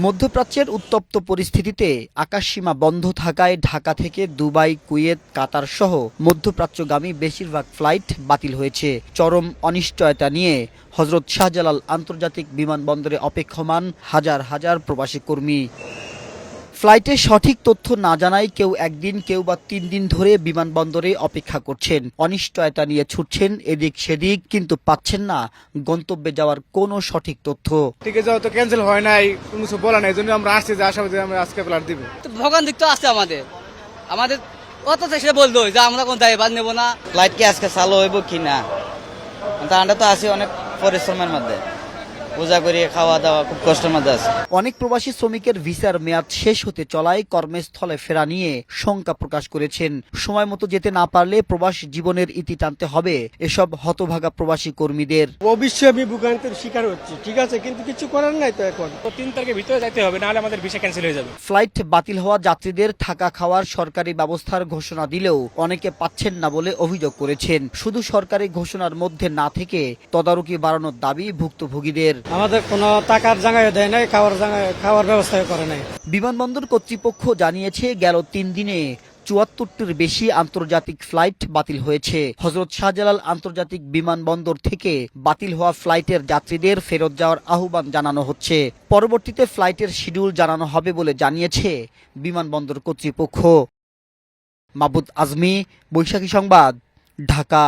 মধ্যপ্রাচ্যের উত্তপ্ত পরিস্থিতিতে আকাশসীমা বন্ধ থাকায় ঢাকা থেকে দুবাই, কুয়েত, কাতার সহ মধ্যপ্রাচ্যগামী বেশিরভাগ ফ্লাইট বাতিল হয়েছে। চরম অনিশ্চয়তা নিয়ে হজরত শাহজালাল আন্তর্জাতিক বিমানবন্দরে অপেক্ষমান হাজার হাজার প্রবাসী কর্মী। ফ্লাইটে সঠিক তথ্য না জানায় কেউ একদিন, কেউ বা ৩ দিন ধরে বিমানবন্দরে অপেক্ষা করছেন। অনিশ্চয়তা নিয়ে ছুটছেন এদিক সেদিক, কিন্তু পাচ্ছেন না গন্তব্যে যাওয়ার কোনো সঠিক তথ্য। টিকিট যাওয়া তো ক্যান্সেল হয় নাই, কোনো কিছু বলা নাই, এই জন্য আমরা আসছি যে আশাবাদী আমরা আজকে ফ্লাইট দিব। ভোগান দিক তো আছে আমাদের কত চেষ্টা বলতো যে আমরা কোন দায়ভার নেবো না। ফ্লাইট কি আজকে চালু হইব কি না, আমরা তো আছি অনেক পরিশ্রমের মধ্যে, পূজা করি, খাওয়া দাওয়া খুব কষ্টের মধ্যে আছে। অনেক প্রবাসী শ্রমিকের ভিসার মেয়াদ শেষ হতে চলায় কর্মস্থলে ফেরা নিয়ে শঙ্কা প্রকাশ করেছেন। সময় মতো যেতে না পারলে প্রবাস জীবনের ইতি টানতে হবে এসব হতভাগা প্রবাসী কর্মীদের। অবশ্যই আমি ভোগান্তির শিকার হচ্ছি, ঠিক আছে, কিন্তু কিছু করার নাই তো। এখন 3 তারিখের ভিতরে যাইতে হবে, নাহলে আমাদের ভিসা ক্যান্সেল হয়ে যাবে। ফ্লাইট বাতিল হওয়া যাত্রীদের থাকা খাওয়ার সরকারি ব্যবস্থার ঘোষণা দিলেও অনেকে পাচ্ছেন না বলে অভিযোগ করেছেন। শুধু সরকারি ঘোষণার মধ্যে না থেকে তদারকি বাড়ানোর দাবি ভুক্তভোগীদের। আমাদের কোনো টাকার জায়গায় দেয় নাই, খাওয়ার ব্যবস্থা করে নাই। বিমানবন্দর কর্তৃপক্ষ জানিয়েছে গেল 3 দিনে ৭৪টির বেশি আন্তর্জাতিক ফ্লাইট বাতিল হয়েছে। হজরত শাহজালাল আন্তর্জাতিক বিমানবন্দর থেকে বাতিল হওয়া ফ্লাইটের যাত্রীদের ফেরত যাওয়ার আহ্বান জানানো হচ্ছে। পরবর্তীতে ফ্লাইটের শিডিউল জানানো হবে বলে জানিয়েছে বিমানবন্দর কর্তৃপক্ষ। মাহবুব আজমি, বৈশাখী সংবাদ, ঢাকা।